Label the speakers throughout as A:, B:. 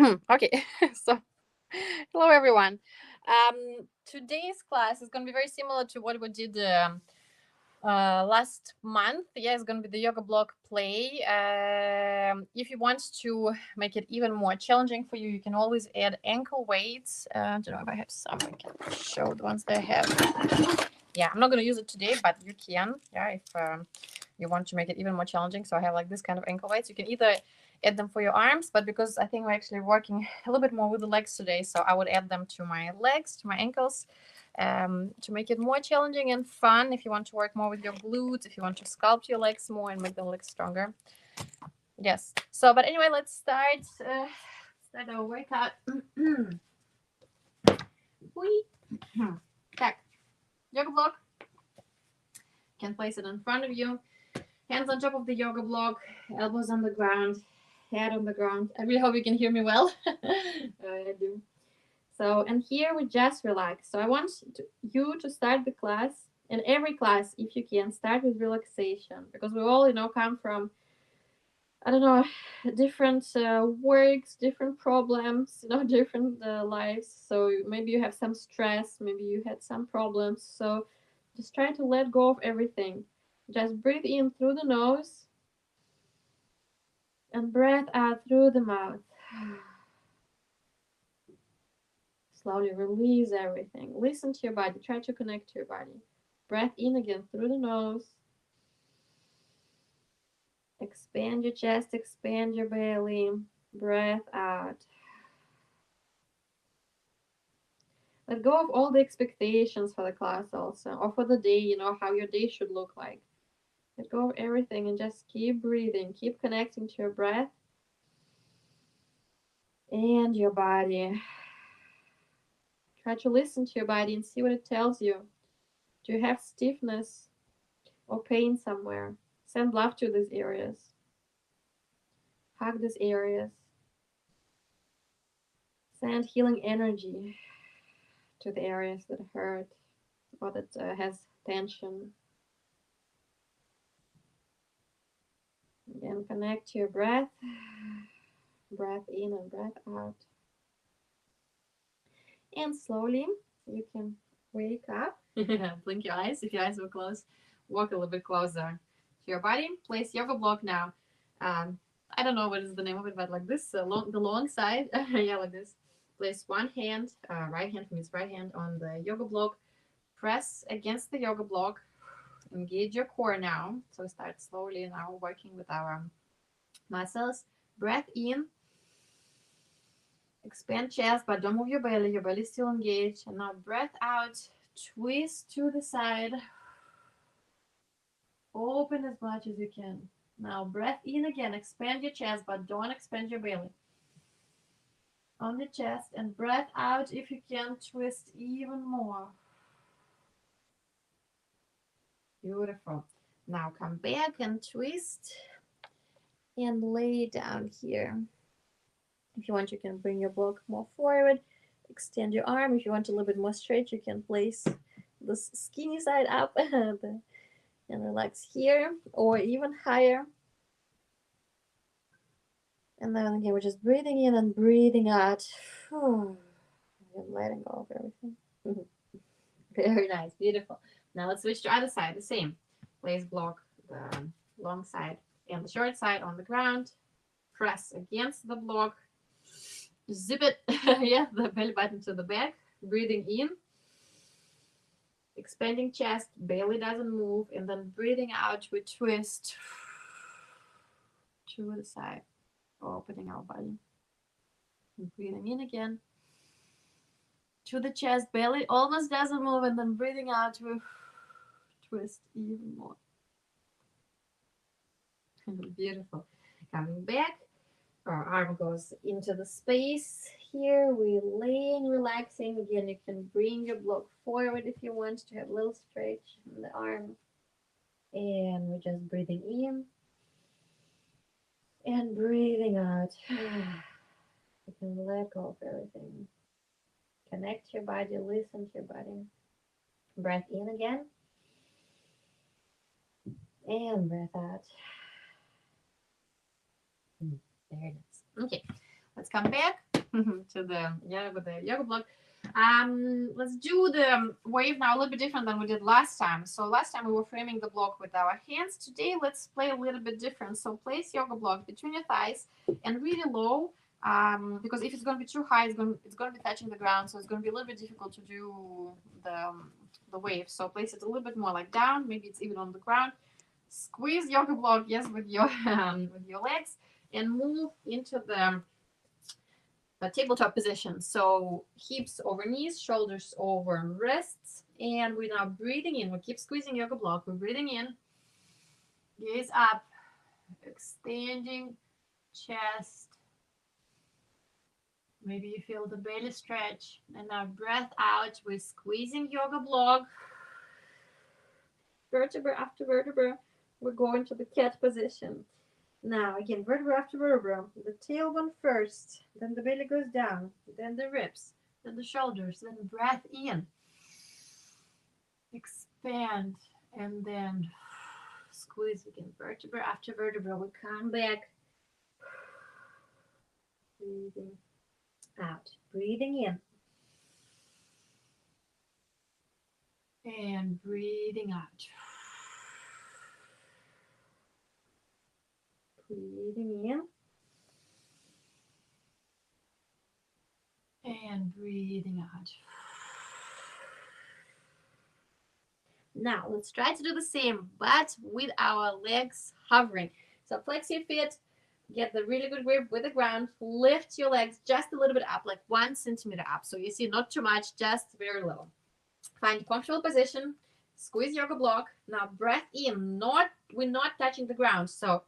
A: Okay, so hello everyone. Today's class is going to be very similar to what we did last month. Yeah, it's going to be the yoga block play. If you want to make it even more challenging for you, you can always add ankle weights. I don't know if I have some. I can show the ones that I have. Yeah, I'm not going to use it today, but you can. Yeah, if you want to make it even more challenging. So I have like this kind of ankle weights. You can either add them for your arms, but because I think we're actually working a little bit more with the legs today, so I would add them to my legs, to my ankles, to make it more challenging and fun. If you want to work more with your glutes, if you want to sculpt your legs more and make the legs stronger. Yes. So, but anyway, let's start our workout. Так, yoga block. You can place it in front of you. Hands on top of the yoga block, elbows on the ground, head on the ground. I really hope you can hear me well. I do. So, and here we just relax. So I want you to start the class, and every class, if you can, start with relaxation, because we all, come from, I don't know, different works, different problems, different lives. So maybe you have some stress, maybe you had some problems. So just try to let go of everything. Just breathe in through the nose and breath out through the mouth. Slowly release everything. Listen to your body. Try to connect to your body. Breath in again through the nose. Expand your chest, expand your belly. Breath out. Let go of all the expectations for the class also, or for the day, how your day should look like. Let go of everything and just keep breathing. Keep connecting to your breath and your body. Try to listen to your body and see what it tells you. Do you have stiffness or pain somewhere? Send love to these areas. Hug these areas. Send healing energy to the areas that hurt or that has tension. Again, connect to your breath. Breath in and breath out. And slowly you can wake up. Blink your eyes. If your eyes were closed, walk a little bit closer to your body. Place yoga block now. I don't know what is the name of it, but like this, the long side. Yeah, like this. Place one hand, right hand means right hand on the yoga block. Press against the yoga block. Engage your core now. So we start slowly now working with our muscles. Breath in. Expand chest, but don't move your belly. Your belly is still engaged. And now breath out. Twist to the side. Open as much as you can. Now breath in again. Expand your chest, but don't expand your belly. On the chest, and breath out. If you can, twist even more. Beautiful. Now come back and twist and lay down here. If you want, you can bring your block more forward. Extend your arm. If you want a little bit more straight, you can place the skinny side up and relax here, or even higher. And then again, we're just breathing in and breathing out. And letting go of everything. Very nice. Beautiful. Now let's switch to other side. The same. Place block the long side and the short side on the ground. Press against the block. Zip it. Yeah, the belly button to the back. Breathing in. Expanding chest. Belly doesn't move. And then breathing out, we twist to the side. Opening our body. And breathing in again. To the chest. Belly almost doesn't move. And then breathing out, we twist even more. Beautiful. Coming back. Our arm goes into the space here. We're laying, relaxing. Again, you can bring your block forward if you want to have a little stretch in the arm. And we're just breathing in and breathing out. You can let go of everything. Connect to your body, listen to your body. Breath in again. And breath out. Very nice. Okay, let's come back. to the with the yoga block. Let's do the wave now a little bit different than we did last time. So last time we were framing the block with our hands. Today let's play a little bit different. So place yoga block between your thighs and really low. Because if it's going to be too high, it's going to be touching the ground, so it's going to be a little bit difficult to do the wave. So place it a little bit more like down. Maybe it's even on the ground. Squeeze yoga block, yes, with your legs, and move into the tabletop position. So hips over knees, shoulders over wrists, and we're now breathing in. We keep squeezing yoga block. We're breathing in, gaze up, extending chest. Maybe you feel the belly stretch, and now breath out. We're squeezing yoga block. Vertebra after vertebra, we're going to the cat position. Now, again, vertebra after vertebra. The tailbone first, then the belly goes down, then the ribs, then the shoulders, then breath in. Expand, and then squeeze again. Vertebra after vertebra. We come back. Breathing out. Breathing in. And breathing out. Breathing in. And breathing out. Now, let's try to do the same, but with our legs hovering. So flex your feet, get the really good grip with the ground, lift your legs just a little bit up, like 1 centimeter up. So you see, not too much, just very little. Find a comfortable position, squeeze yoga block. Now breath in, we're not touching the ground. So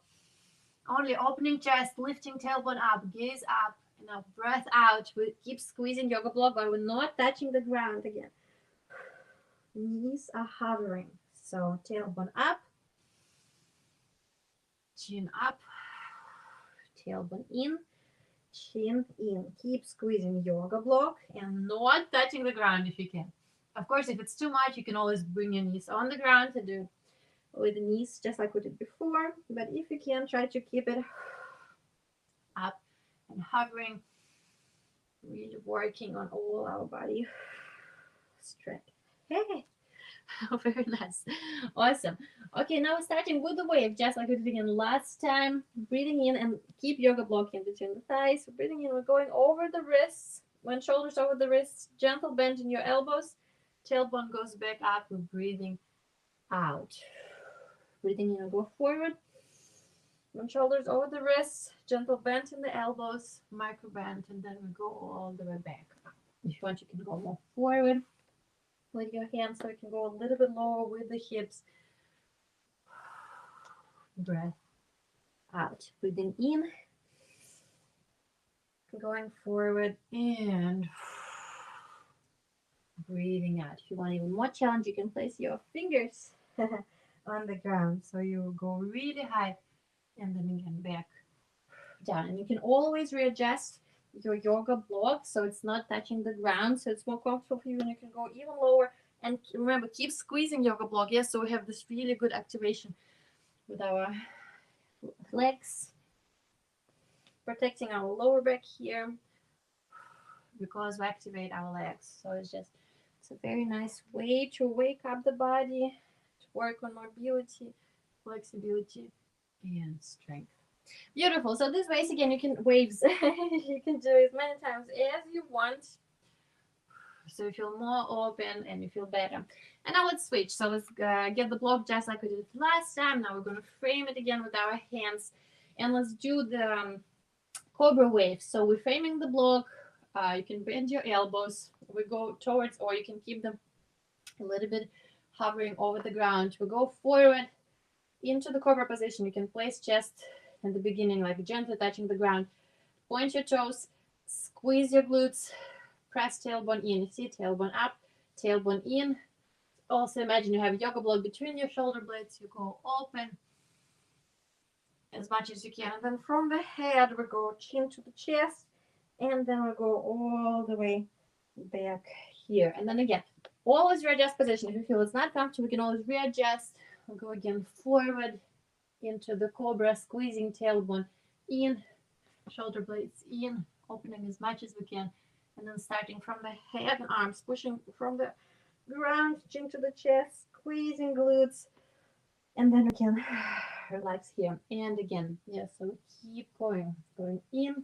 A: only opening chest, lifting tailbone up, gaze up. And now breath out. We keep squeezing yoga block, but we're not touching the ground again. Knees are hovering. So tailbone up, chin up, tailbone in, chin in. Keep squeezing yoga block and not touching the ground if you can. Of course, if it's too much, you can always bring your knees on the ground and do with the knees just like we did before. But if you can, try to keep it up and hovering, really working on all our body strength. Hey, very nice. Awesome. Okay, now we're starting with the wave, just like we did again last time. Breathing in and keep yoga block in between the thighs. Breathing in, we're going over the wrists. When shoulders over the wrists, gentle bend in your elbows. Tailbone goes back up. We're breathing out. Breathing in and go forward. When shoulders over the wrists, gentle bend in the elbows, micro bend, and then we go all the way back. If you want, you can go more forward with your hands, so you can go a little bit lower with the hips. Breath out. Breathing in, going forward, and breathing out. If you want even more challenge, you can place your fingers on the ground, so you go really high, and then again back down. And you can always readjust your yoga block so it's not touching the ground, so it's more comfortable for you, and you can go even lower. And remember, keep squeezing yoga block. Yes, so we have this really good activation with our legs, protecting our lower back here because we activate our legs. So it's a very nice way to wake up the body, to work on mobility, flexibility, and strength. Beautiful. So this waves again, you can waves. You can do as many times as you want. So you feel more open and you feel better. And now let's switch. So let's get the block just like we did last time. Now we're going to frame it again with our hands. And let's do the cobra wave. So we're framing the block. You can bend your elbows. We go towards, or you can keep them a little bit hovering over the ground. We go forward into the cobra position. You can place chest in the beginning, like gently touching the ground. Point your toes, squeeze your glutes, press tailbone in. You see, tailbone up, tailbone in. Also imagine you have yoga block between your shoulder blades. You go open as much as you can. And then from the head, we go chin to the chest. And then we go all the way back here. And then again, always readjust position. If you feel it's not comfortable, we can always readjust. We'll go again forward into the cobra, squeezing tailbone in, shoulder blades in, opening as much as we can, and then starting from the head and arms, pushing from the ground, chin to the chest, squeezing glutes, and then we can relax here. And again, yes, so keep going in,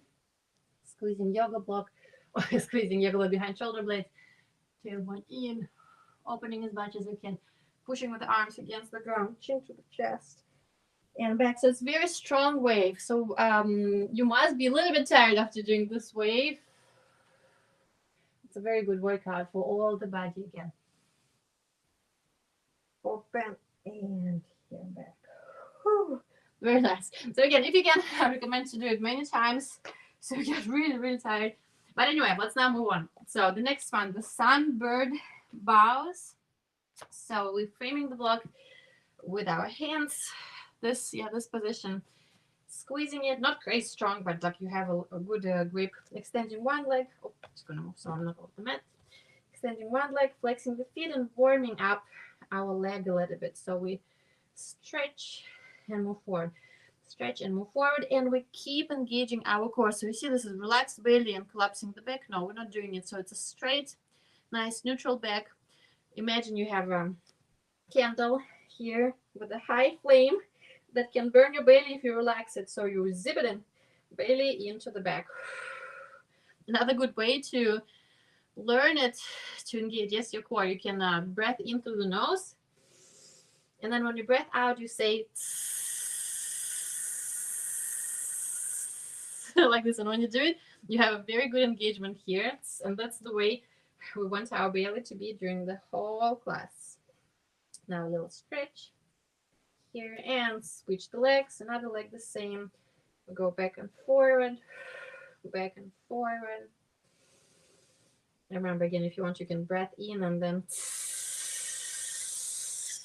A: squeezing yoga block, or squeezing yoga block behind shoulder blades, tailbone in, opening as much as we can, pushing with the arms against the ground, chin to the chest, and back. So it's very strong wave. So you must be a little bit tired after doing this wave. It's a very good workout for all the body again. Open and here back. Whew. Very nice. So again, if you can, I recommend to do it many times so you get really, really tired. But anyway, let's now move on. So the next one, the sunbird bows. So we're framing the block with our hands. This position, squeezing it, not crazy strong, but like you have a good grip. Extending one leg. Oh, it's gonna move, so I'm not off the mat. Extending one leg, flexing the feet, and warming up our leg a little bit. So we stretch and move forward. Stretch and move forward, and we keep engaging our core. So you see this is relaxed belly and collapsing the back. No, we're not doing it. So it's a straight, nice neutral back. Imagine you have a candle here with a high flame that can burn your belly if you relax it. So you zip it in, belly into the back. Another good way to learn it, to engage, yes, your core. You can breathe in through the nose, and then when you breathe out, you say like this. And when you do it, you have a very good engagement here, and that's the way we want our belly to be during the whole class. Now a little stretch here, and switch the legs. Another leg the same. We go back and forward, back and forward. Remember, again, if you want, you can breathe in and then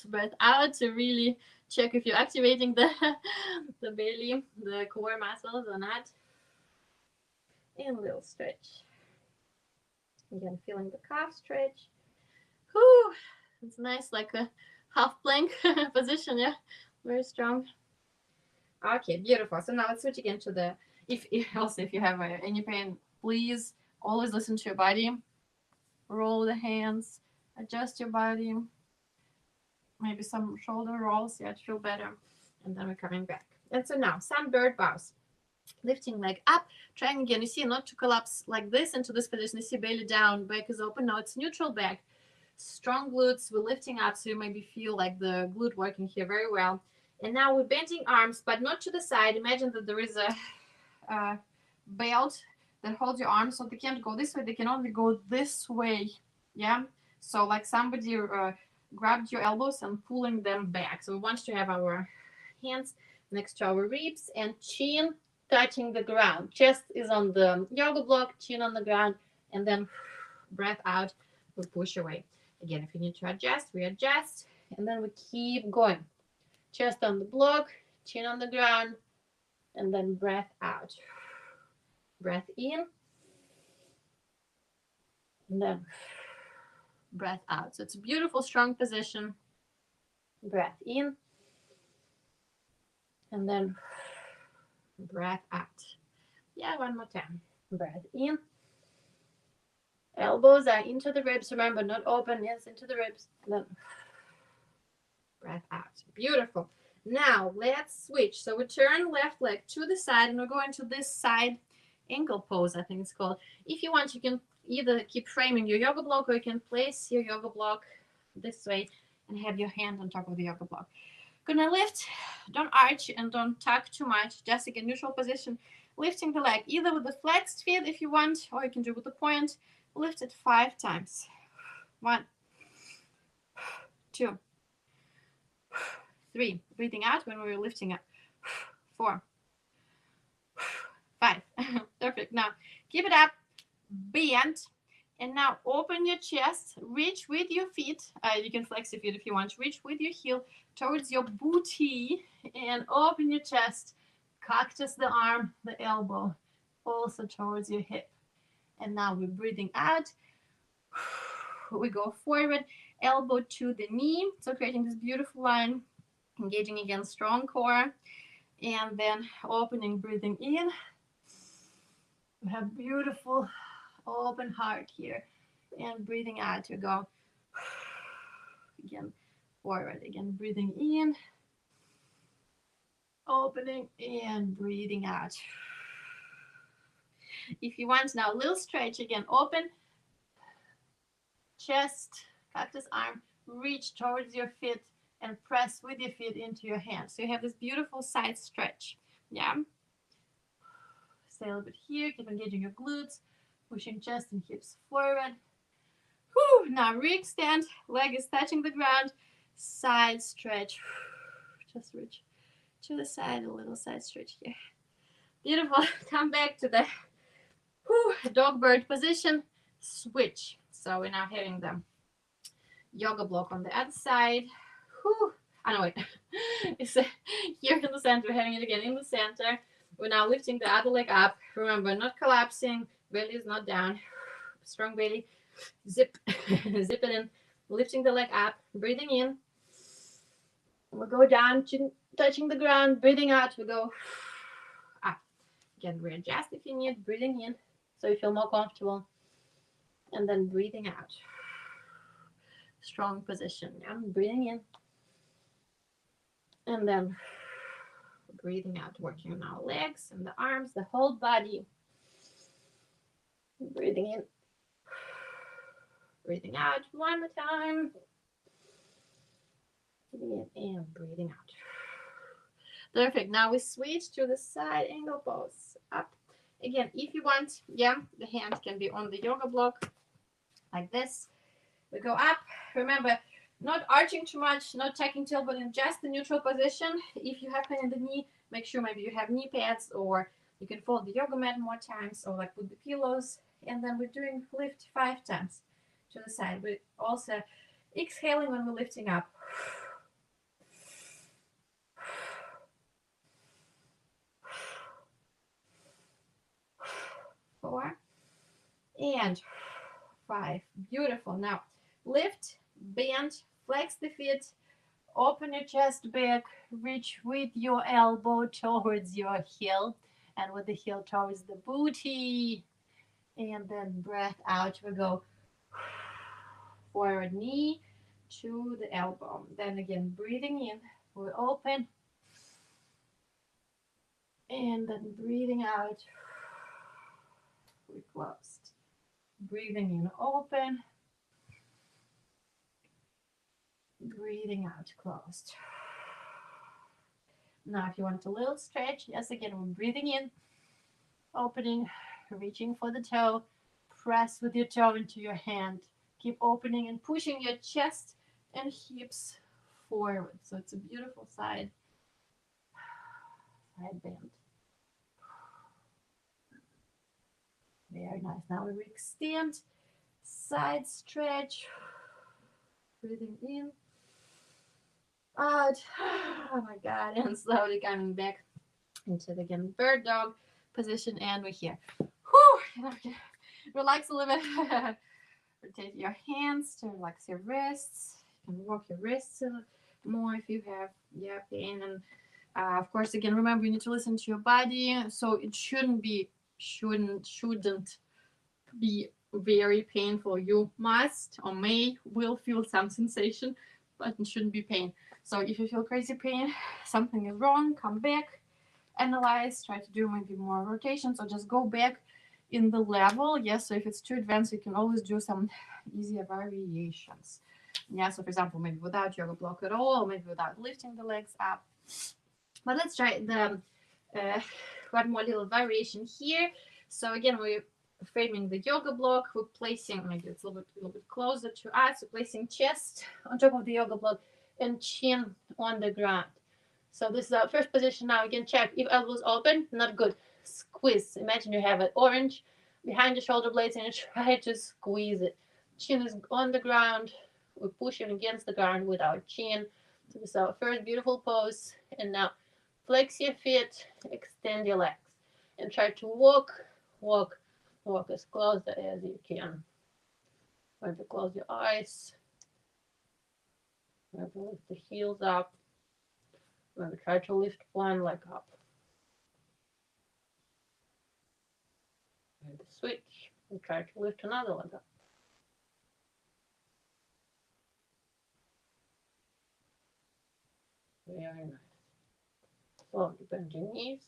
A: breathe out to really check if you're activating the belly, the core muscles or not. And a little stretch. Again, feeling the calf stretch. Whew, it's nice, like a half plank position, yeah, very strong. Okay, beautiful. So now let's switch again to the, if you have any pain, please always listen to your body. Roll the hands, adjust your body, maybe some shoulder rolls, yeah, to feel better. And then we're coming back. And so now, sunbird bows. Lifting leg up, trying again, you see, not to collapse like this into this position. You see belly down, back is open. Now it's neutral back. Strong glutes, we're lifting up, so you maybe feel like the glute working here very well. And now we're bending arms, but not to the side. Imagine that there is a belt that holds your arms, so they can't go this way, they can only go this way. Yeah, so like somebody grabbed your elbows and pulling them back. So we want to have our hands next to our ribs and chin touching the ground. Chest is on the yoga block, chin on the ground, and then breath out, we push away. Again, if you need to adjust, we adjust, and then we keep going. Chest on the block, chin on the ground, and then breath out. Breath in, and then breath out. So it's a beautiful, strong position. Breath in, and then breath out. Yeah, one more time. Breath in. Elbows are into the ribs. Remember, not open. Yes, into the ribs. Then breath out. Beautiful. Now let's switch. So we turn left leg to the side, and we're going to this side ankle pose, I think it's called. If you want, you can either keep framing your yoga block, or you can place your yoga block this way and have your hand on top of the yoga block. Gonna lift, don't arch and don't tuck too much, just again, neutral position, lifting the leg either with the flexed feet if you want, or you can do with the point. Lift it 5 times. 1, 2, 3. Breathing out when we're lifting up. 4, 5. Perfect. Now keep it up, bend, and now open your chest, reach with your feet. You can flex your feet if you want. Reach with your heel towards your booty and open your chest. Cactus the arm, the elbow, also towards your hip. And now we're breathing out. We go forward, elbow to the knee. So creating this beautiful line, engaging again, strong core. And then opening, breathing in. We have beautiful open heart here. And breathing out, you go again forward. Again, breathing in, opening, and breathing out. If you want now a little stretch, again, open, chest, cactus arm, reach towards your feet and press with your feet into your hands. So you have this beautiful side stretch. Yeah. Stay a little bit here, keep engaging your glutes, pushing chest and hips forward. Whew. Now re-extend, leg is touching the ground, side stretch. Just reach to the side, a little side stretch here. Beautiful. Come back to the dog bird position, switch. So we're now having the yoga block on the other side. Whew. Oh no, wait. It's here in the center. We're having it again in the center. We're now lifting the other leg up. Remember, not collapsing. Belly is not down. Strong belly. Zip. Zip it in. Lifting the leg up. Breathing in. We'll go down, touching the ground. Breathing out. We go up. Again, readjust if you need. Breathing in so you feel more comfortable. And then breathing out. Strong position. Yeah? Breathing in. And then breathing out, working on our legs and the arms, the whole body. Breathing in. Breathing out one more time. Breathing in and breathing out. Perfect. Now we switch to the side angle pose. Up. Again, if you want, yeah, the hand can be on the yoga block like this. We go up. Remember, not arching too much, not taking tailbone in just the neutral position. If you have pain in the knee, make sure maybe you have knee pads, or you can fold the yoga mat more times, or like put the pillows. And then we're doing lift 5 times to the side. We're also exhaling when we're lifting up. 4 and 5. Beautiful. Now lift, bend, flex the feet, open your chest back, reach with your elbow towards your heel and with the heel towards the booty. And then breath out. We go forward knee to the elbow. Then again, breathing in, we open. And then breathing out, we closed. Breathing in, open. Breathing out, closed. Now, if you want a little stretch, yes, again, we're breathing in, opening, reaching for the toe, press with your toe into your hand. Keep opening and pushing your chest and hips forward. So it's a beautiful side bend. Very nice. Now we extend, side stretch, breathing in, out. Oh my God, and slowly coming back into the again bird dog position, and we're here. Whew. Relax a little bit. Rotate your hands to relax your wrists. You can walk your wrists more if you have pain. And of course, again, remember, you need to listen to your body. So it shouldn't be very painful. You must or will feel some sensation, but it shouldn't be pain. So if you feel crazy pain, something is wrong, come back, analyze, try to do maybe more rotations, or just go back in the level. Yes, so if it's too advanced, you can always do some easier variations. Yeah, so for example, maybe without yoga block at all, or maybe without lifting the legs up. But let's try the one more little variation here. So again, we're framing the yoga block. We're placing, maybe it's a little bit closer to us. We're placing chest on top of the yoga block and chin on the ground. So this is our first position. Now again, check if elbows open, not good. Squeeze. Imagine you have an orange behind the shoulder blades and you try to squeeze it. Chin is on the ground. We're pushing against the ground with our chin. So this is our first beautiful pose. And now flex your feet, extend your legs, and try to walk as close as you can. Try to close your eyes. Maybe lift the heels up. Maybe try to lift one leg up. And try to lift another leg up. Very nice. Slowly bend your knees.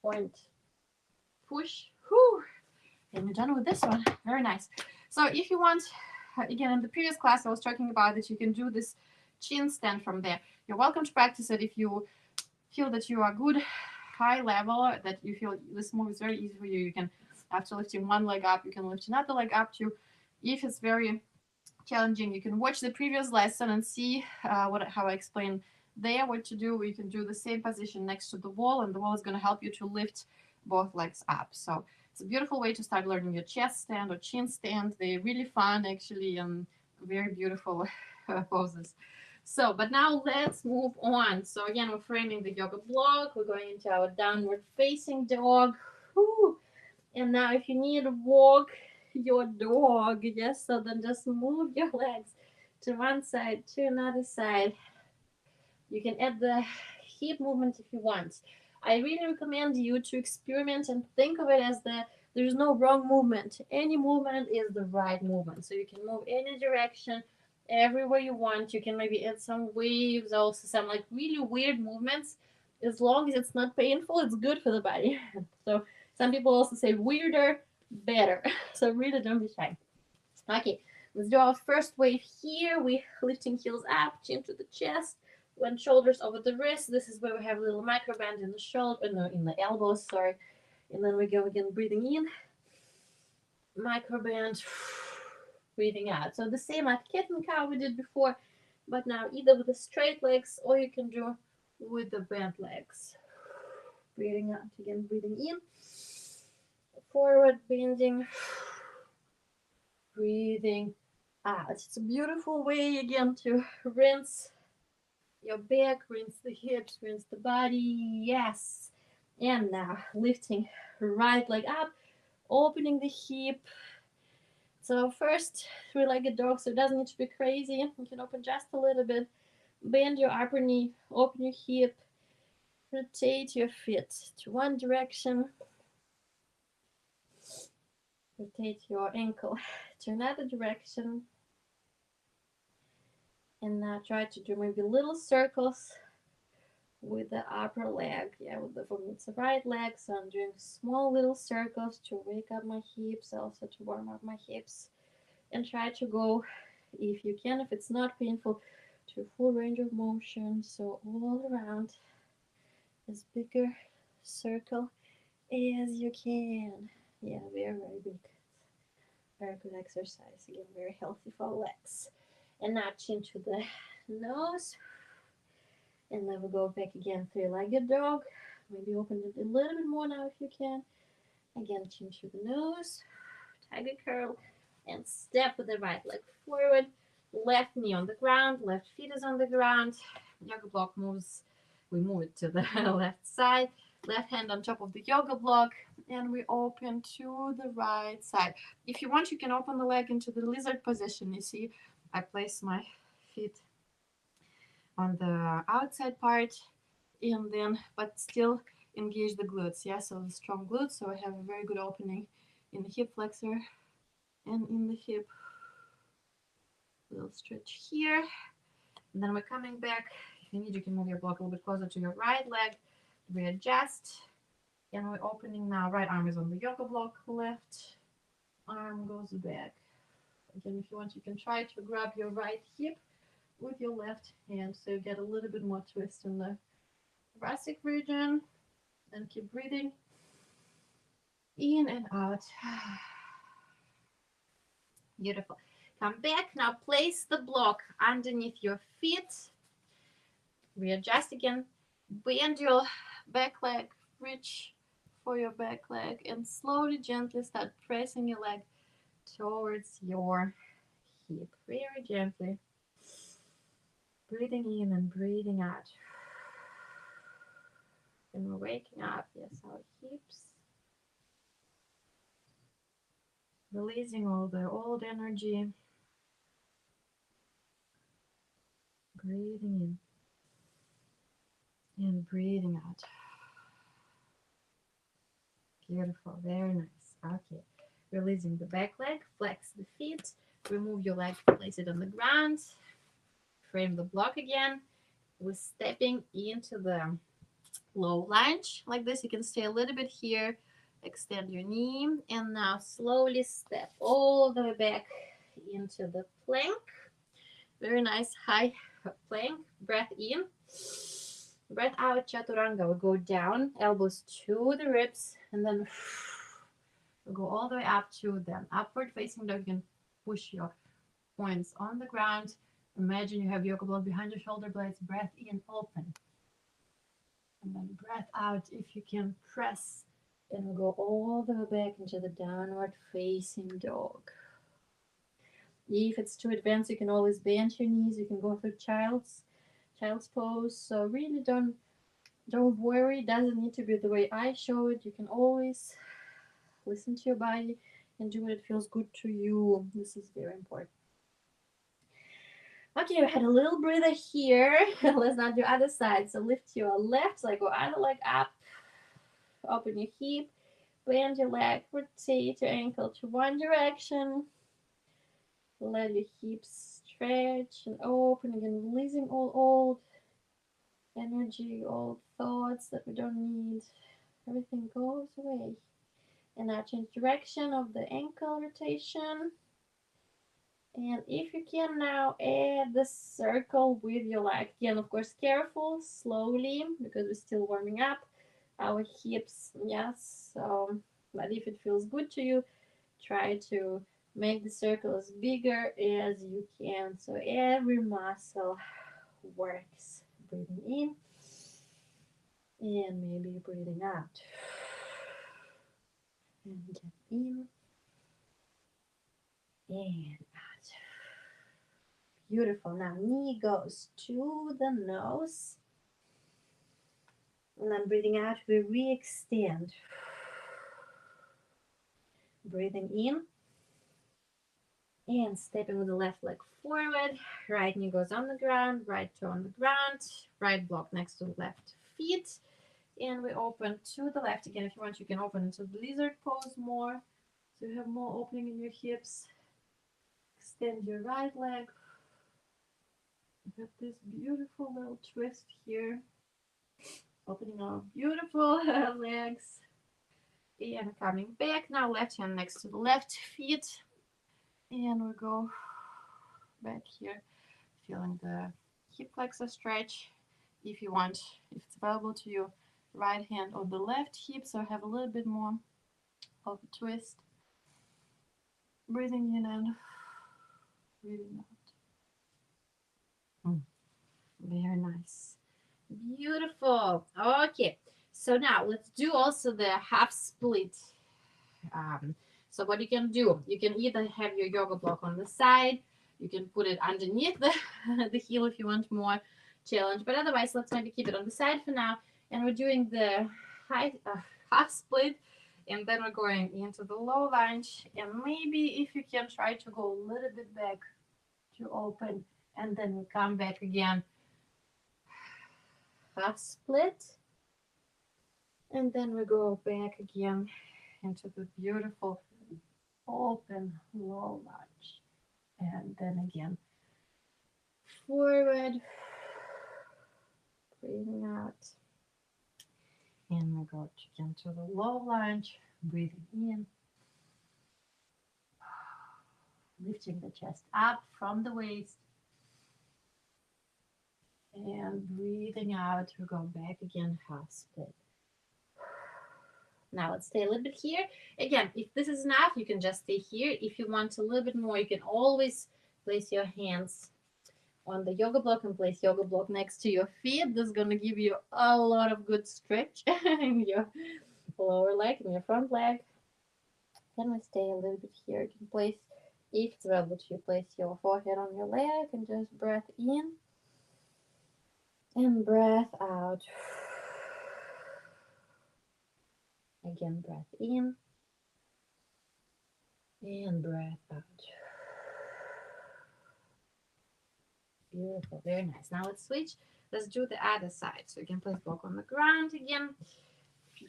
A: Point. Push. Whew. And we're done with this one. Very nice. So if you want, again, in the previous class I was talking about that you can do this chin stand from there. You're welcome to practice it if you feel that you are good, high level, that you feel this move is very easy for you. You can, after lifting one leg up, you can lift another leg up too. If it's very challenging, you can watch the previous lesson and see how I explain there what to do. You can do the same position next to the wall, and the wall is going to help you to lift both legs up. So it's a beautiful way to start learning your chest stand or chin stand. They're really fun, actually, and very beautiful poses. So, but now let's move on. So again, we're framing the yoga block. We're going into our downward facing dog. Whew. And now if you need to walk your dog, yes, so then just move your legs to one side, to another side. You can add the hip movement if you want. I really recommend you to experiment and think of it as there's no wrong movement. Any movement is the right movement. So you can move any direction, everywhere you want. You can maybe add some waves, also some like really weird movements. As long as it's not painful, it's good for the body. So some people also say weirder, better. So really don't be shy. Okay, let's do our first wave here. We lifting heels up, chin to the chest, one shoulders over the wrist. This is where we have a little micro bend in the shoulder, no, in the elbows, sorry. And then we go again, breathing in, micro bend, breathing out. So the same like cat and cow we did before, but now either with the straight legs or you can do with the bent legs. Breathing out again, breathing in, forward bending, breathing out. It's a beautiful way again to rinse your back, rinse the hips, rinse the body. Yes. And now lifting right leg up, opening the hip. So first, three-legged dog, so it doesn't need to be crazy. You can open just a little bit. Bend your upper knee, open your hip, rotate your feet to one direction. Rotate your ankle to another direction. And now try to do maybe little circles with the upper leg. Yeah, for me it's the right leg, so I'm doing small little circles to wake up my hips, also to warm up my hips. And try to go, if you can, if it's not painful, to full range of motion. So all around as bigger circle as you can. Yeah, very, very big. Very good exercise. Again, very healthy for legs. And now chin to the nose. And then we'll go back again, three-legged dog. Maybe open it a little bit more now if you can. Again, chin to the nose. Tiger curl. And step with the right leg forward. Left knee on the ground. Left feet is on the ground. Yoga block moves. We move it to the left side. Left hand on top of the yoga block. And we open to the right side. If you want, you can open the leg into the lizard position. You see, I place my feet on the outside part and then but still engage the glutes. Yeah, so the strong glutes. So I have a very good opening in the hip flexor and in the hip. Little stretch here. And then we're coming back. If you need, you can move your block a little bit closer to your right leg. Readjust. And we're opening now. Right arm is on the yoga block. Left arm goes back. Again, if you want, you can try to grab your right hip with your left hand, so you get a little bit more twist in the thoracic region. And keep breathing in and out. Beautiful. Come back. Now place the block underneath your feet. Readjust again. Bend your back leg. Reach for your back leg and slowly, gently start pressing your leg towards your hip. Very gently. Breathing in and breathing out. And we're waking up, yes, our hips. Releasing all the old energy. Breathing in and breathing out. Beautiful, very nice. Okay, Releasing the back leg, flex the feet, remove your leg, place it on the ground, frame the block again. We're stepping into the low lunge like this. You can stay a little bit here, extend your knee, and now slowly step all the way back into the plank. Very nice high plank. Breath in, breath out, chaturanga. We go down, elbows to the ribs, and then we go all the way up to the upward facing dog. You can push your points on the ground. Imagine you have yoga block behind your shoulder blades. Breath in, open. And then breath out. If you can, press. And we'll go all the way back into the downward facing dog. If it's too advanced, you can always bend your knees. You can go through child's pose. So really don't worry. It doesn't need to be the way I show it. You can always listen to your body and do what it feels good to you. This is very important. Okay, we had a little breather here. Let's now do other side. So lift your left leg, go other leg up. Open your hip, bend your leg, rotate your ankle to one direction. Let your hips stretch and open again, releasing all old energy, old thoughts that we don't need. Everything goes away. And now change direction of the ankle rotation. And if you can now add the circle with your leg. Again, of course, careful, slowly, because we're still warming up our hips. Yes, but if it feels good to you, try to make the circle as bigger as you can. So every muscle works. Breathing in and maybe breathing out. And get in and out. Beautiful. Now knee goes to the nose. And then breathing out, we re-extend. Breathing in. And stepping with the left leg forward. Right knee goes on the ground. Right toe on the ground. Right block next to the left feet. And we open to the left again. If you want, you can open into the lizard pose more. So you have more opening in your hips. Extend your right leg. You got this beautiful little twist here. Opening our beautiful legs. And coming back. Now left hand next to the left feet. And we go back here. Feeling the hip flexor stretch. If you want, if it's available to you, right hand on the left hip. So have a little bit more of a twist. Breathing in and breathing out. Very nice. Beautiful. Okay, so now let's do also the half split. So what you can do, you can either have your yoga block on the side, you can put it underneath the heel if you want more challenge, but otherwise let's maybe keep it on the side for now. And we're doing the half split, and then we're going into the low lunge, and maybe if you can try to go a little bit back to open, and then we come back again. Half split, and then we go back again into the beautiful open low lunge, and then again forward, breathing out, and we go again to the low lunge, breathing in, lifting the chest up from the waist, and breathing out. We go back again, half split. Now let's stay a little bit here. Again, if this is enough, you can just stay here. If you want a little bit more, you can always place your hands on the yoga block and place yoga block next to your feet. This is going to give you a lot of good stretch in your lower leg and your front leg. Then we stay a little bit here. You can place, if it's available to you, place your forehead on your leg and just breath in and breath out. Again, breath in and breath out. Beautiful, very nice. Now let's switch. Let's do the other side. So you can place block on the ground again.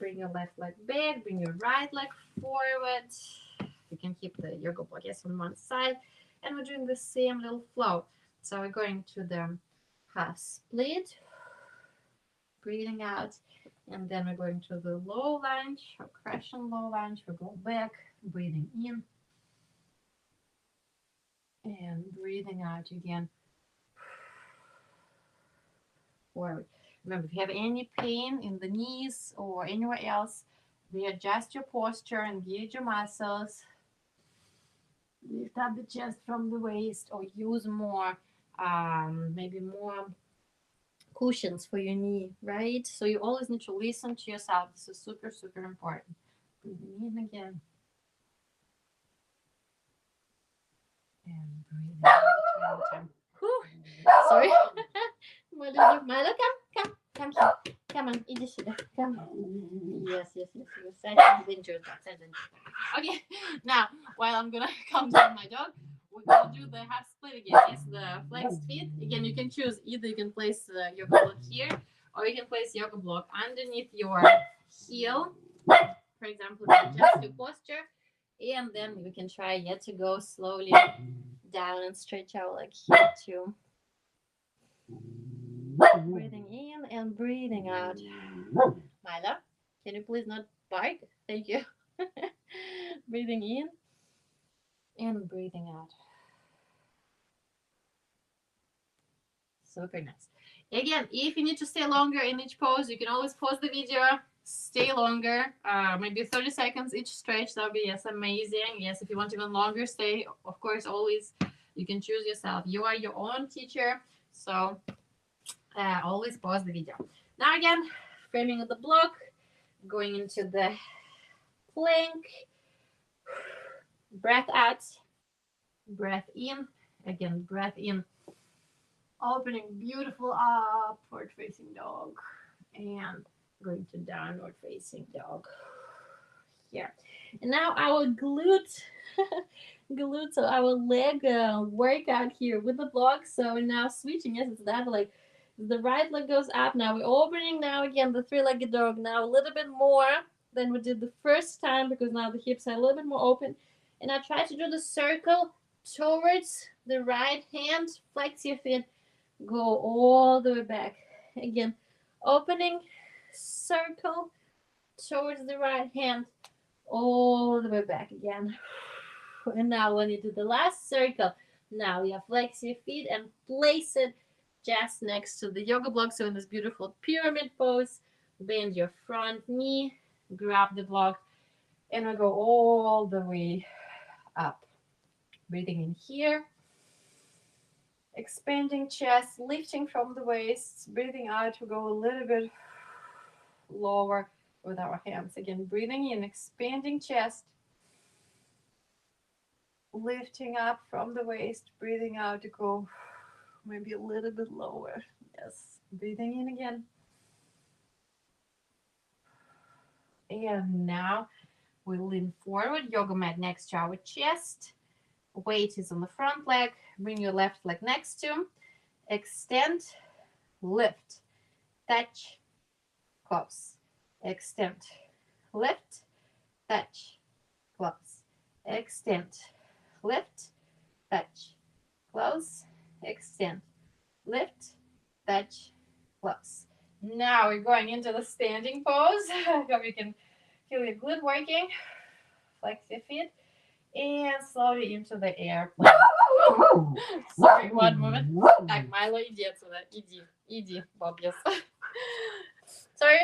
A: Bring your left leg back, bring your right leg forward. You can keep the yoga block, yes, on one side. And we're doing the same little flow. So we're going to the half split, breathing out. And then we're going to the low lunge or crescent low lunge. We go back, breathing in. And breathing out again. Forward. Remember, if you have any pain in the knees or anywhere else, readjust your posture, engage your muscles, lift up the chest from the waist, or use more, maybe more cushions for your knee, right? So you always need to listen to yourself. This is super, super important. Breathing in again. And breathing out one more time. Whew. Sorry. Milo, come here. Come on, иди сюда. Come. Yes. I enjoyed that. Okay, now while I'm gonna calm down my dog, we're gonna do the half split again. Yes, the flexed feet. Again, you can choose either you can place the yoga block here, or you can place yoga block underneath your heel. For example, adjust your posture, and then we can try yet to go slowly down and stretch out like here too. Breathing in and breathing out. Mila, can you please not bark? Thank you. Breathing in and breathing out. Super nice. Again, if you need to stay longer in each pose, you can always pause the video, stay longer, maybe 30 seconds each stretch. That would be, yes, amazing. Yes, if you want even longer stay, of course, always you can choose yourself. You are your own teacher, so always pause the video. Now again, framing of the block, going into the plank, breath out, breath in, again, breath in, opening, beautiful upward facing dog, and going to downward facing dog here. And now our glute, so our leg workout here with the block. So now switching, yes, it's that, like the right leg goes up. Now we're opening now again the three-legged dog. Now a little bit more than we did the first time, because now the hips are a little bit more open. And I try to do the circle towards the right hand, flex your feet, go all the way back. Again, opening, circle towards the right hand, all the way back again. And now when you do the last circle, now you flex your feet and place it just next to the yoga block. So in this beautiful pyramid pose, bend your front knee, grab the block, and we go all the way up. Breathing in here, expanding chest, lifting from the waist. Breathing out, we go a little bit lower with our hands. Again, breathing in, expanding chest, lifting up from the waist. Breathing out to go maybe a little bit lower. Yes, breathing in again. And now we lean forward, yoga mat next to our chest. Weight is on the front leg. Bring your left leg next to. Extend, lift, touch, close. Extend, lift, touch, close. Extend, lift, touch, close. Extend, lift, touch, close. Now we're going into the standing pose. I hope you can feel your glute working. Flex your feet and slowly into the airplane. Sorry, one moment. Так, Milo, иди отсюда. Иди, Бобьес. Sorry.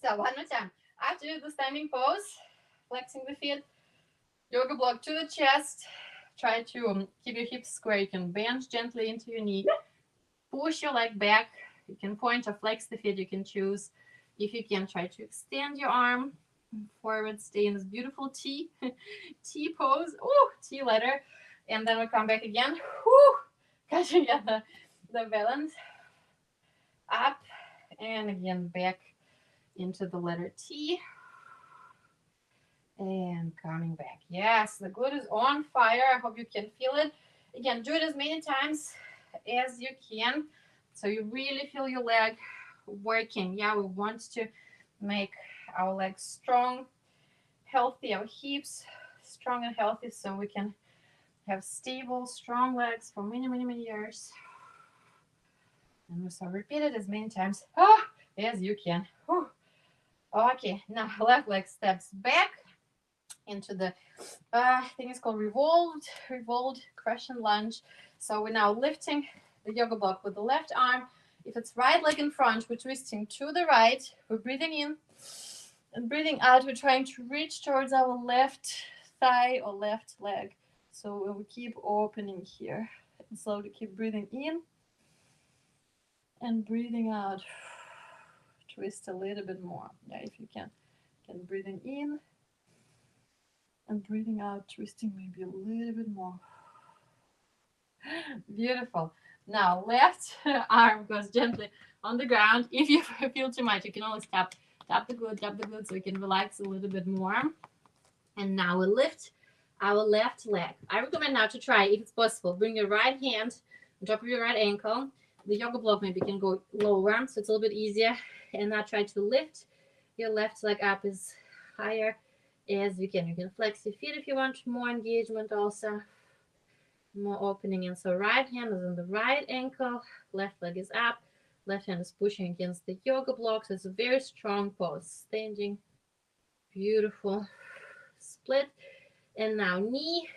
A: So, one more time. After the standing pose, flexing the feet, yoga block to the chest. Try to keep your hips square. You can bend gently into your knee. Push your leg back. You can point or flex the feet. You can choose. If you can, try to extend your arm forward. Stay in this beautiful T pose. Oh, T letter. And then we come back again. Catching the balance. Up. And again, back into the letter T. And coming back. Yes, the glute is on fire. I hope you can feel it. Again, do it as many times as you can, so you really feel your leg working. Yeah, we want to make our legs strong healthy, our hips strong and healthy, so we can have stable, strong legs for many, many, many years. And also repeat it as many times as you can. Whew. Okay, now left leg steps back into the thing is called revolved crescent lunge. So we're now lifting the yoga block with the left arm. If it's right leg in front, we're twisting to the right. We're breathing in and breathing out. We're trying to reach towards our left thigh or left leg. So we keep opening here and slowly keep breathing in and breathing out. Twist a little bit more. Yeah, if you can. Breathing in and breathing out, twisting maybe a little bit more. Beautiful. Now left arm goes gently on the ground. If you feel too much, you can always tap the glute so you can relax a little bit more. And now we lift our left leg. I recommend now to try, if it's possible, bring your right hand on top of your right ankle. The yoga block maybe can go lower, so it's a little bit easier. And now try to lift your left leg up as higher as you can. You can flex your feet if you want more engagement also. More opening. And so right hand is on the right ankle, left leg is up, left hand is pushing against the yoga block. So it's a very strong pose. Standing. Beautiful. Split. And now knee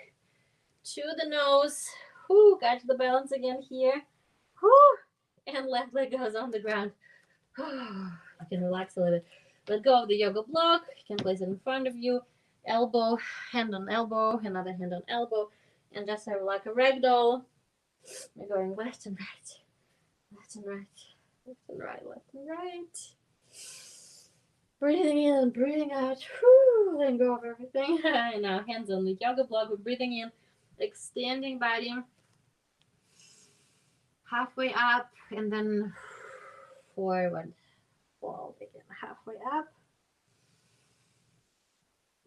A: to the nose. Whoo, got the balance again here. Whoo, and left leg goes on the ground. You can relax a little bit. Let go of the yoga block. You can place it in front of you. Elbow, hand on elbow, another hand on elbow. And just have like a ragdoll. We're going left and right. Left and right. Left and right. Left and right. Breathing in, breathing out. Whew, letting go of everything. And now hands on the yoga block. We're breathing in, extending body. Halfway up and then forward. Fold again. Halfway up.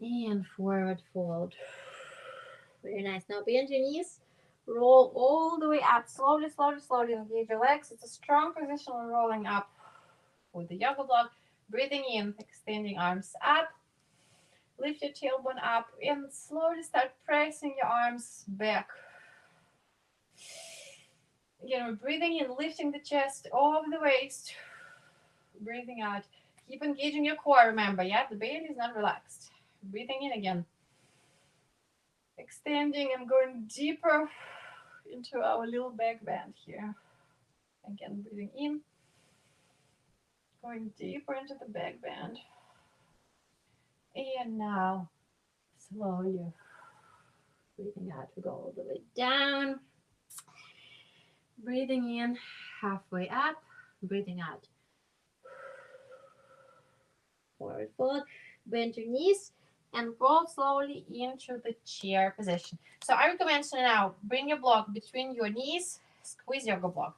A: And forward fold. Very nice. Now bend your knees. Roll all the way up. Slowly, slowly, slowly engage your legs. It's a strong position. We're rolling up with the yoga block. Breathing in, extending arms up. Lift your tailbone up and slowly start pressing your arms back. Again, we're breathing in, lifting the chest over the waist. Breathing out. Keep engaging your core, remember, yeah? The belly is not relaxed. Breathing in again. Extending and going deeper into our little back bend here. Again, breathing in. Going deeper into the back bend. And now, slowly breathing out. We go all the way down. Breathing in, halfway up. Breathing out. Forward fold. Bend your knees and roll slowly into the chair position. So I recommend to now bring your block between your knees. Squeeze yoga block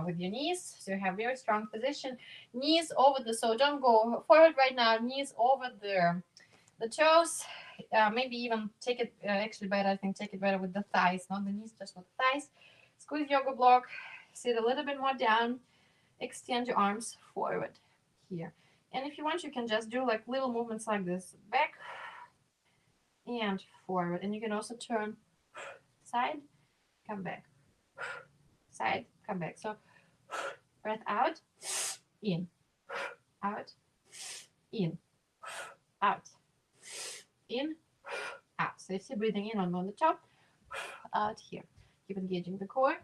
A: with your knees, so you have very strong position. Knees over the, so don't go forward right now. Knees over the toes. Maybe even take it, actually better, I think take it better with the thighs, not the knees, just with the thighs. Squeeze yoga block, sit a little bit more down, extend your arms forward here. And if you want, you can just do like little movements like this, back and forward. And you can also turn side, come back, side, come back. So breath out, in, out, in, out, in, out. So if you're breathing in on the top, out here. Keep engaging the core.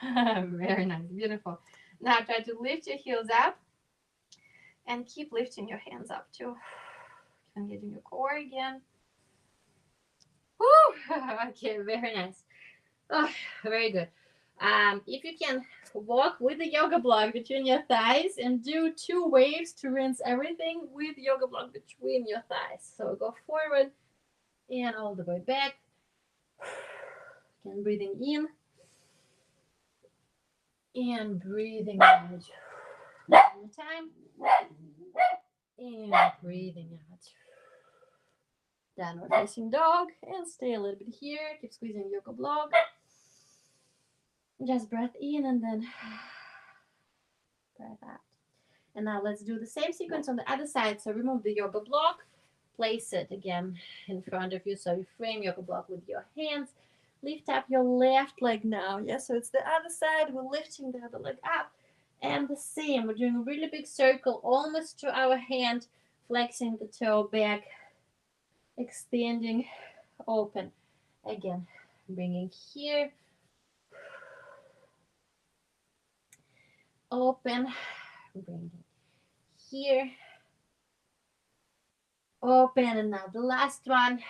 A: Very nice, beautiful. Now try to lift your heels up and keep lifting your hands up too. Keep engaging your core again. Woo! Okay, very nice. Oh, very good. If you can walk with the yoga block between your thighs and do 2 waves to rinse everything with yoga block between your thighs. So go forward and all the way back. Again, breathing in and breathing out. One more time. And breathing out. Downward facing dog. And stay a little bit here. Keep squeezing yoga block. Just breath in and then breath out. And now let's do the same sequence on the other side. So remove the yoga block, place it again in front of you. So you frame yoga block with your hands. Lift up your left leg now. Yeah, so it's the other side. We're lifting the other leg up. And the same, we're doing a really big circle almost to our hand, flexing the toe back, extending, open. Again, bringing here, open, bringing here, open, and now the last one,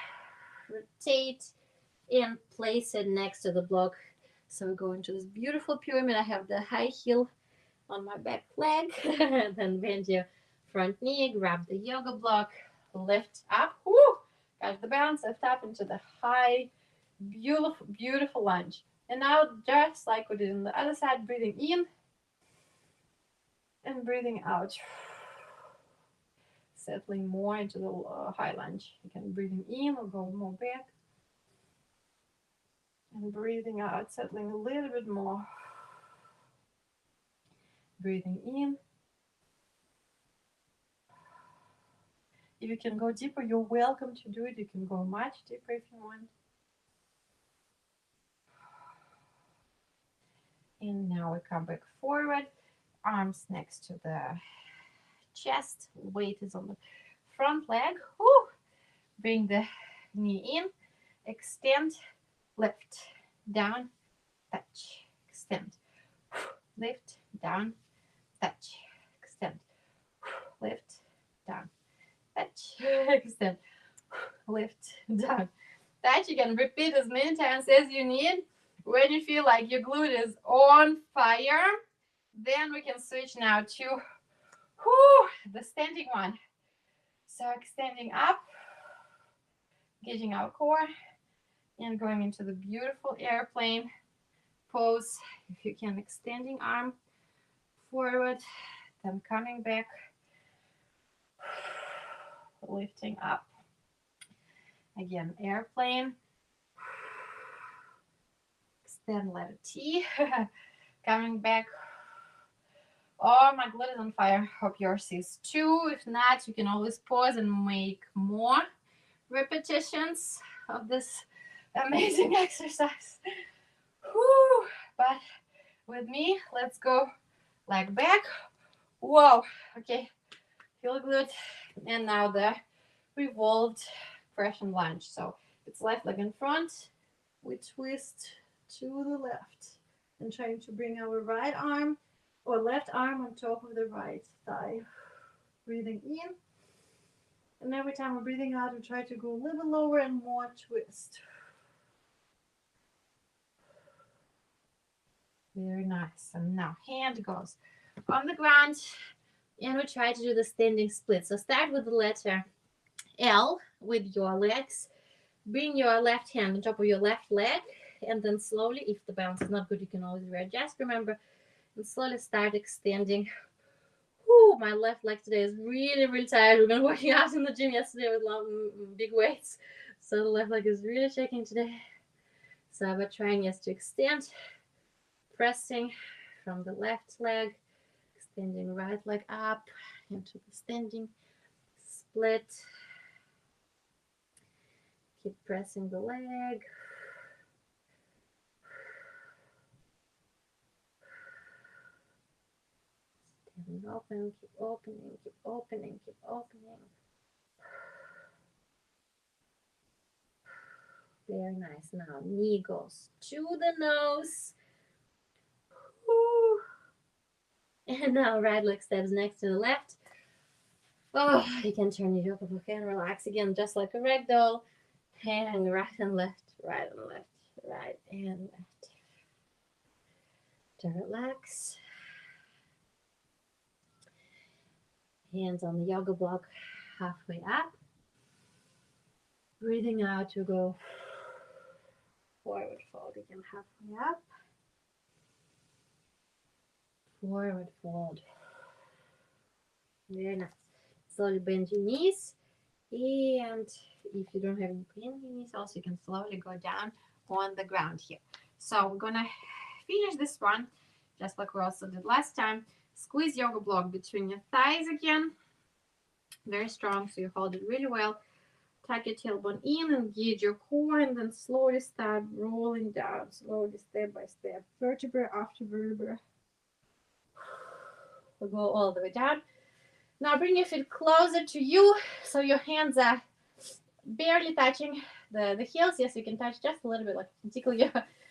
A: rotate and place it next to the block. So we go into this beautiful pyramid. I have the high heel on my back leg, then bend your front knee, grab the yoga block, lift up, whoo, got the balance, lift up into the high, beautiful, beautiful lunge. And now just like we did on the other side, breathing in and breathing out. Settling more into the high lunge. Again, breathing in, we'll go more back. And breathing out, settling a little bit more. Breathing in. If you can go deeper, you're welcome to do it. You can go much deeper if you want. And now we come back forward. Arms next to the chest. Weight is on the front leg. Woo! Bring the knee in. Extend. Lift. Down. Touch. Extend. Lift. Down. Touch. Extend. Lift. Down. Touch. Extend. Lift. Down. Touch. You can repeat as many times as you need. When you feel like your glute is on fire, then we can switch now to the standing one. So extending up, getting our core, and going into the beautiful airplane pose. If you can, extending arm forward, then coming back, lifting up. Again, airplane. Extend letter T. Coming back. Oh, my glute is on fire. Hope yours is too. If not, you can always pause and make more repetitions of this amazing exercise. Whew. But with me, let's go leg back. Whoa. Okay. Feel good. And now the revolved Prussian lunge. So it's left leg in front. We twist to the left and trying to bring our right arm or left arm on top of the right thigh. Breathing in. And every time we're breathing out, we try to go a little lower and more twist. Very nice. And now hand goes on the ground. And we try to do the standing split. So start with the letter L with your legs. Bring your left hand on top of your left leg. And then slowly, if the balance is not good, you can always readjust. Remember, and slowly start extending. Whew, my left leg today is really, really tired. We've been working out in the gym yesterday with long, big weights. So the left leg is really shaking today. So we're trying just to extend, pressing from the left leg, extending right leg up into the standing split. Keep pressing the leg. Open, keep opening, keep opening, keep opening. Very nice. Now knee goes to the nose. Woo. And now right leg steps next to the left. Oh, you can turn your yoga block and relax again, just like a ragdoll. And right and left, right and left, right and left. To relax. Hands on the yoga block halfway up. Breathing out to go forward fold again halfway up. Forward fold. Very nice. Slowly bend your knees. And if you don't have any pain in your knees, also you can slowly go down on the ground here. So we're gonna finish this one just like we also did last time. Squeeze yoga block between your thighs again. Very strong, so you hold it really well. Tuck your tailbone in, engage your core, and then slowly start rolling down, slowly, step by step, vertebra after vertebra. We'll go all the way down. Now bring your feet closer to you, so your hands are barely touching the heels. Yes, you can touch just a little bit, like you can tickle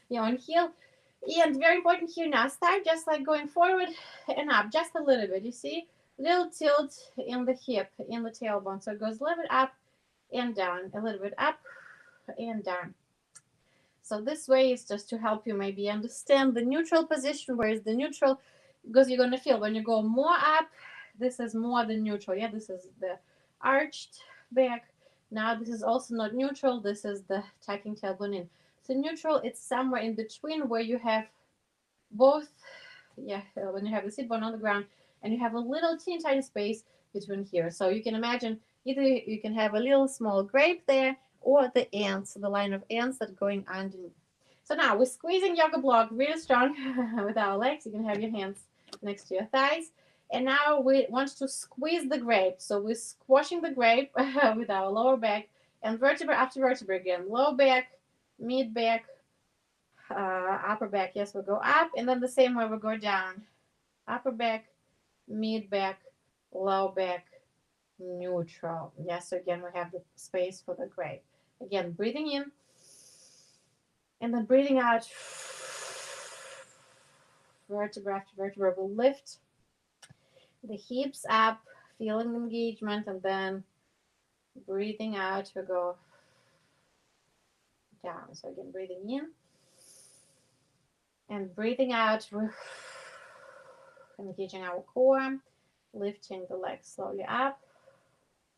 A: your own heel. And very important here now, start just like going forward and up, just a little bit. You see, little tilt in the hip, in the tailbone. So it goes a little bit up and down, a little bit up and down. So this way is just to help you maybe understand the neutral position. Where is the neutral? Because you're going to feel when you go more up, this is more than neutral. Yeah, this is the arched back. Now this is also not neutral. This is the tucking tailbone in. So neutral, it's somewhere in between where you have both, yeah, when you have the sit bone on the ground and you have a little teeny tiny space between here. So you can imagine either you can have a little small grape there or the ants, the line of ants that are going underneath. So now we're squeezing yoga block really strong with our legs. You can have your hands next to your thighs. And now we want to squeeze the grape. So we're squashing the grape with our lower back and vertebra after vertebra again. Low back, mid back, upper back. Yes, we'll go up. And then the same way we'll go down. Upper back, mid back, low back, neutral. Yes, so again, we have the space for the grape. Again, breathing in. And then breathing out. Vertebra after vertebra will lift the hips up, feeling engagement, and then breathing out to go down. So again, breathing in and breathing out, engaging our core, lifting the legs slowly up.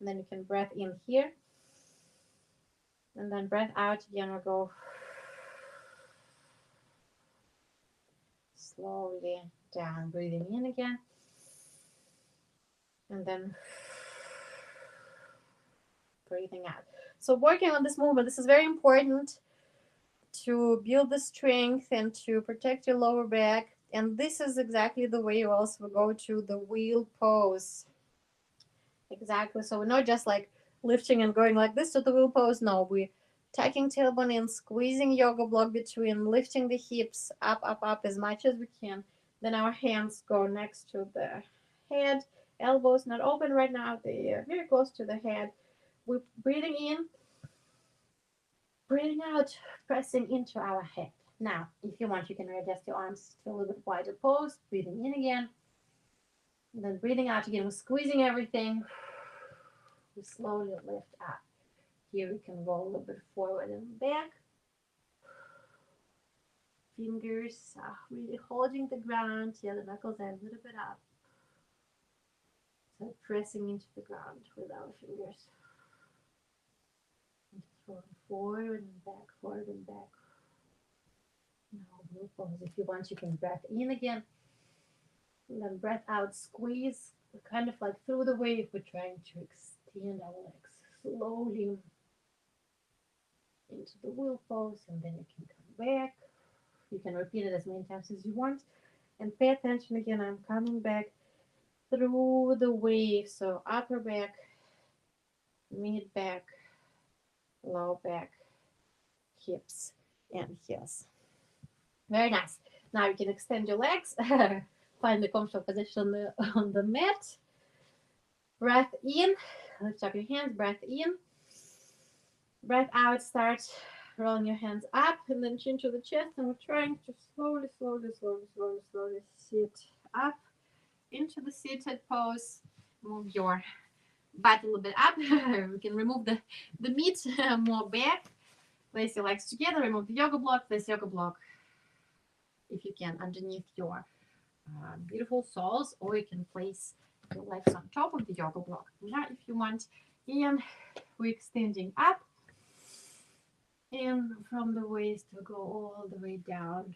A: And then you can breath in here. And then breath out again, we'll go slowly down, breathing in again. And then breathing out. So working on this movement, this is very important to build the strength and to protect your lower back. And this is exactly the way you also go to the wheel pose. Exactly. So we're not just like lifting and going like this to the wheel pose. No, we're tucking tailbone in, squeezing yoga block between, lifting the hips up, up, up as much as we can. Then our hands go next to the head. Elbows not open right now. They are very close to the head. We're breathing in, breathing out, pressing into our head. Now, if you want, you can readjust your arms to a little bit wider pose. Breathing in again. And then breathing out again. We're squeezing everything. We slowly lift up. Here we can roll a little bit forward and back. Fingers really holding the ground. Yeah, the knuckles are a little bit up. So pressing into the ground with our fingers. And just forward and back, forward and back. Now we'll pause. If you want, you can breath in again. And then breath out, squeeze, kind of like through the wave. We're trying to extend our legs slowly into the wheel pose, and then you can come back. You can repeat it as many times as you want. And pay attention again, I'm coming back through the wave. So upper back, mid back, low back, hips, and heels. Very nice. Now you can extend your legs. Find a comfortable position on the mat. Breath in. Lift up your hands. Breath in. Breath out. Start rolling your hands up and then chin to the chest. And we're trying to slowly sit up into the seated pose. Move your butt a little bit up. We can remove the meat more back. Place your legs together. Remove the yoga block. Place yoga block, if you can, underneath your beautiful soles, or you can place your legs on top of the yoga block. Now, if you want, and we're extending up, and from the waist we go all the way down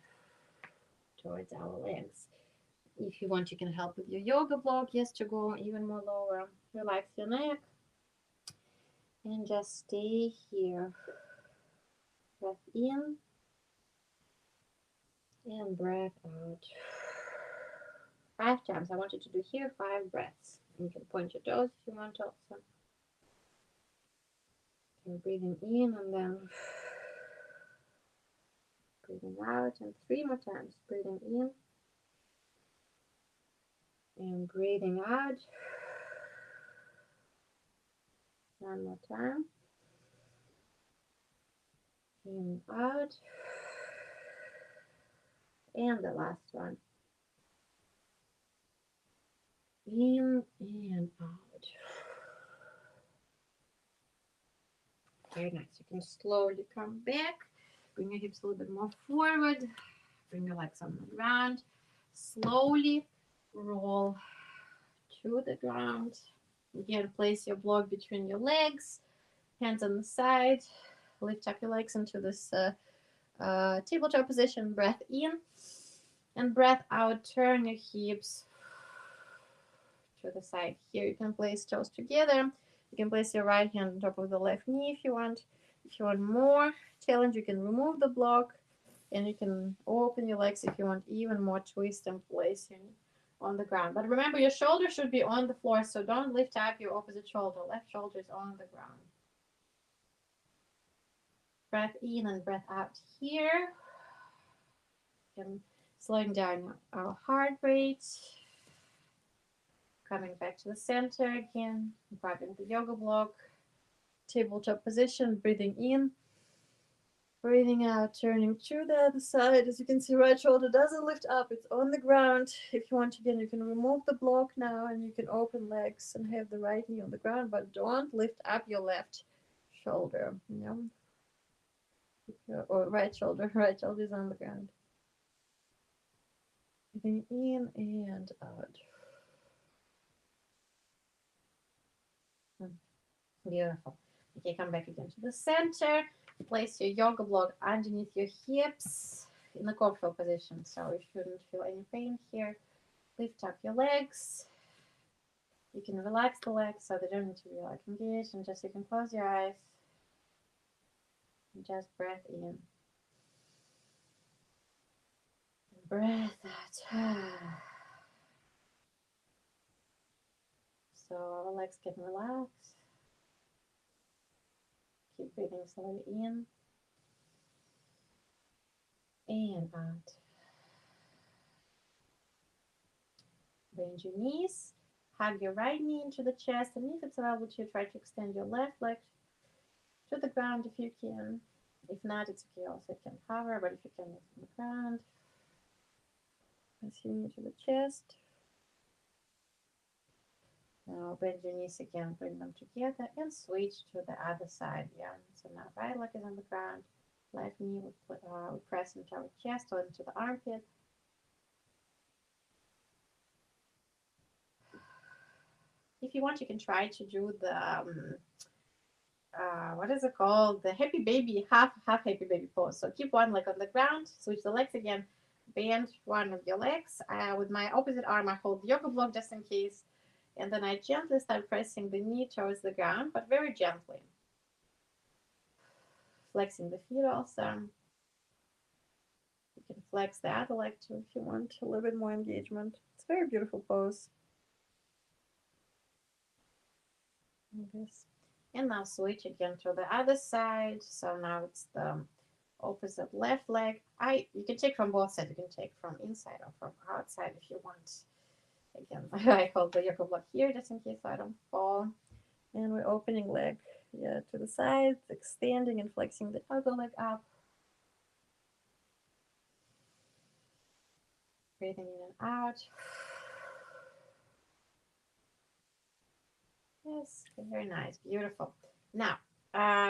A: towards our legs. If you want, you can help with your yoga block, yes, to go even more lower. Relax your neck and just stay here. Breath in and breath out. 5 times. I want you to do here 5 breaths. You can point your toes if you want also. And breathing in and then breathing out, and 3 more times. Breathing in and breathing out. 1 more time. In, out. And the last one. In and out. Very nice. You can slowly come back. Bring your hips a little bit more forward. Bring your legs on the ground. Slowly roll to the ground. Again, place your block between your legs. Hands on the side. Lift up your legs into this tabletop position. Breath in and breath out. Turn your hips to the side. Here you can place toes together. You can place your right hand on top of the left knee if you want. If you want more challenge, you can remove the block and you can open your legs if you want even more twist and placing on the ground. But remember, your shoulder should be on the floor, so don't lift up your opposite shoulder. Left shoulder is on the ground. Breath in and breath out here. And slowing down our heart rate. Coming back to the center again. Grabbing the yoga block. Tabletop position. Breathing in. Breathing out, turning to the other side. As you can see, right shoulder doesn't lift up. It's on the ground. If you want, again, you can remove the block now and you can open legs and have the right knee on the ground, but don't lift up your left shoulder. You know? Or right shoulder. Right shoulder is on the ground. Breathing in and out. Beautiful. Okay, come back again to the center. Place your yoga block underneath your hips in the cobwheel position, so you shouldn't feel any pain here. Lift up your legs. You can relax the legs so they don't need to be like engaged, and just you can close your eyes and just breath in. Breath out. So our legs can relax. Keep breathing slowly in and out. Bend your knees. Hug your right knee into the chest, and if it's available to you, try to extend your left leg to the ground if you can. If not, it's okay. Also, you can hover, but if you can, it's on the ground. Press your knee to the chest. Now bend your knees again, bring them together, and switch to the other side. Yeah. So now right leg is on the ground, left knee would press into our chest or into the armpit. If you want, you can try to do the what is it called? The happy baby, half happy baby pose. So keep one leg on the ground, switch the legs again, bend one of your legs. With my opposite arm, I hold the yoga block just in case. And then I gently start pressing the knee towards the ground, but very gently. Flexing the feet also. You can flex the other leg too if you want a little bit more engagement. It's a very beautiful pose. Like this. And now switch again to the other side. So now it's the opposite left leg. You can take from both sides. You can take from inside or from outside if you want. Again, I hold the yoga block here just in case I don't fall. And we're opening leg to the sides, extending and flexing the other leg up. Breathing in and out. Yes, very nice, beautiful. Now,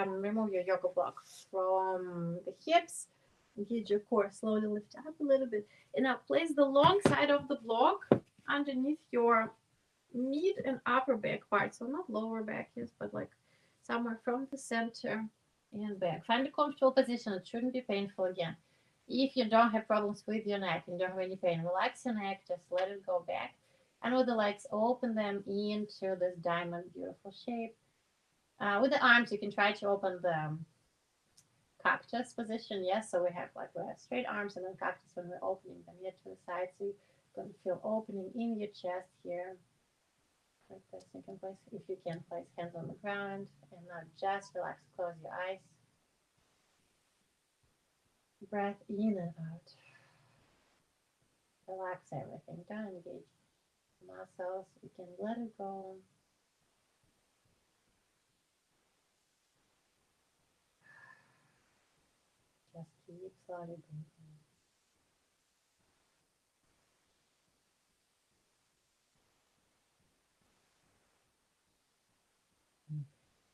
A: remove your yoga block from the hips. Engage your core, slowly lift up a little bit. And now place the long side of the block underneath your mid and upper back part. So not lower back, yes, but like somewhere from the center and back. Find a comfortable position. It shouldn't be painful again. If you don't have problems with your neck and don't have any pain, relax your neck, just let it go back. And with the legs, open them into this diamond, beautiful shape. With the arms, you can try to open the cactus position. Yes, so we have straight arms and then cactus when we're opening them here to the side. So you Gonna feel opening in your chest here. Like this, you can place, if you can, place hands on the ground, and now just relax, close your eyes. Breath in and out. Relax everything. Don't engage muscles. You can let it go. Just keep slowly breathing.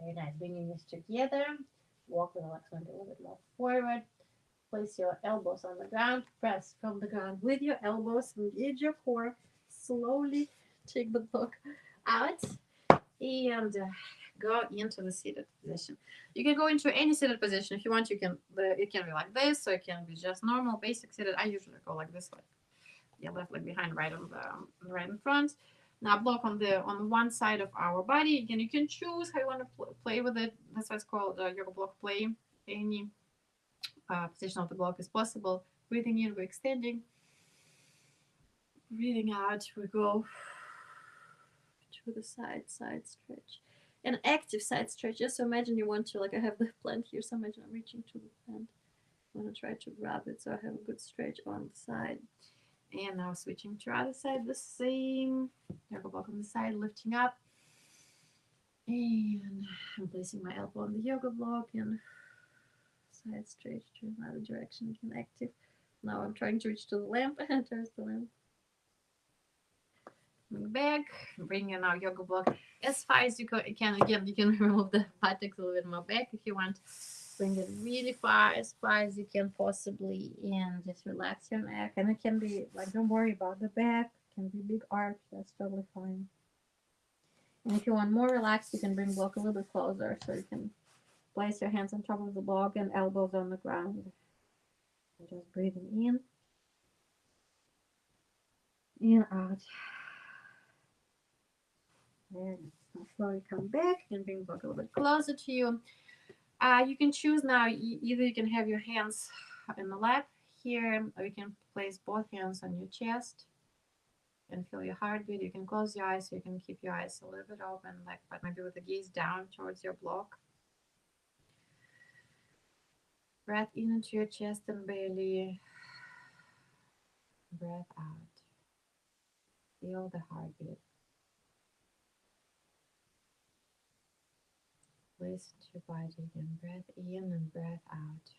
A: Very nice. Bringing this together. Walk the legs a little bit more forward. Place your elbows on the ground. Press from the ground with your elbows. Engage your core. Slowly take the book out and go into the seated position. You can go into any seated position if you want. You can it can be like this, or it can be just normal, basic seated. I usually go like this, like yeah, left leg behind, right on the right in front. Now block on the one side of our body. Again, you can choose how you want to play with it. That's why it's called yoga block play. Any position of the block is possible. Breathing in, we're extending. Breathing out, we go to the side stretch. An active side stretch. Just so imagine you want to, like I have the plant here, so imagine I'm reaching to the plant. I want to try to grab it so I have a good stretch on the side. And now switching to the other side, the same. Yoga block on the side, lifting up. And I'm placing my elbow on the yoga block and side stretch to another direction. Again, active. Now I'm trying to reach to the lamp. There's the lamp. Back, bring in our yoga block as far as you can. Again, you can remove the buttocks a little bit more back if you want. Bring it really far, as you can possibly, and just relax your neck. And it can be like, don't worry about the back. It can be big arch. That's totally fine. And if you want more relaxed, you can bring block a little bit closer, so you can place your hands on top of the block and elbows on the ground. And just breathing in, out. And slowly come back and bring block a little bit closer to you. You can choose now, either you can have your hands in the lap here, or you can place both hands on your chest and feel your heartbeat. You can close your eyes, so you can keep your eyes a little bit open, like, but maybe with the gaze down towards your block. Breath in into your chest and belly. Breath out. Feel the heartbeat. Listen to your body again. Breath in and breath out.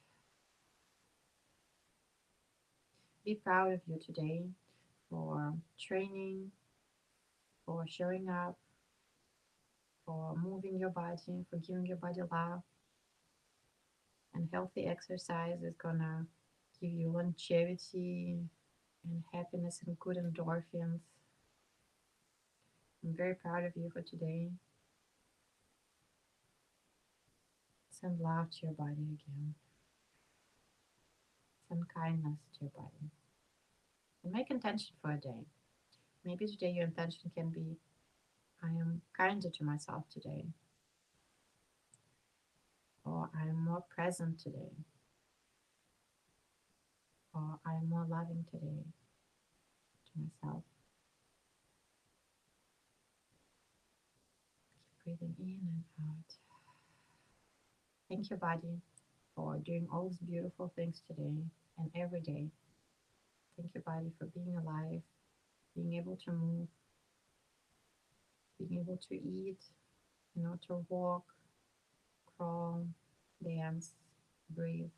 A: Be proud of you today for training, for showing up, for moving your body, for giving your body love. And healthy exercise is gonna give you longevity and happiness and good endorphins. I'm very proud of you for today. Send love to your body again. Send kindness to your body. And make intention for a day. Maybe today your intention can be, I am kinder to myself today. Or I am more present today. Or I am more loving today to myself. Keep breathing in and out. Thank your body for doing all these beautiful things today and every day. Thank your body for being alive, being able to move, being able to eat, to walk, crawl, dance, breathe.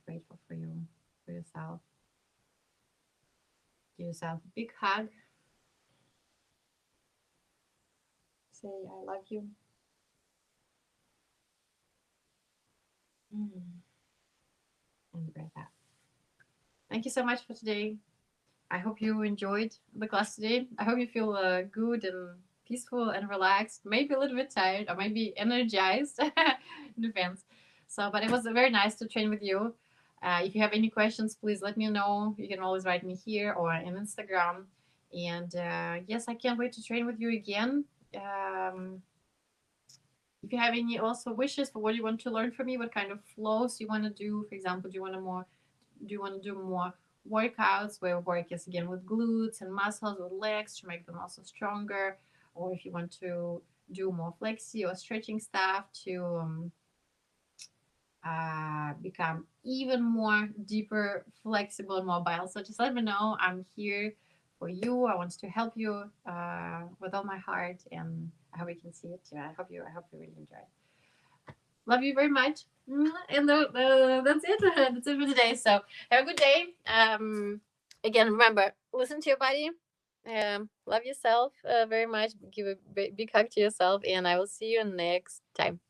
A: Grateful for you, for yourself. Give yourself a big hug. Say, I love you. And breath out. Thank you so much for today. I hope you enjoyed the class today. I hope you feel good and peaceful and relaxed, maybe a little bit tired or maybe energized. Depends. So, but it was very nice to train with you. If you have any questions, please let me know. You can always write me here or on Instagram. And yes, I can't wait to train with you again. If you have any also wishes for what you want to learn from me, what kind of flows you want to do, for example, do you want to do more workouts where we work is again with glutes and muscles, with legs to make them also stronger, or if you want to do more flexi or stretching stuff to become even more deeper, flexible, and mobile. So just let me know. I'm here for you. I want to help you with all my heart, and I hope you can see it too. I hope you really enjoy it. Love you very much. And that's it. That's it for today. So have a good day. Again, remember, listen to your body. Love yourself very much. Give a big hug to yourself, and I will see you next time.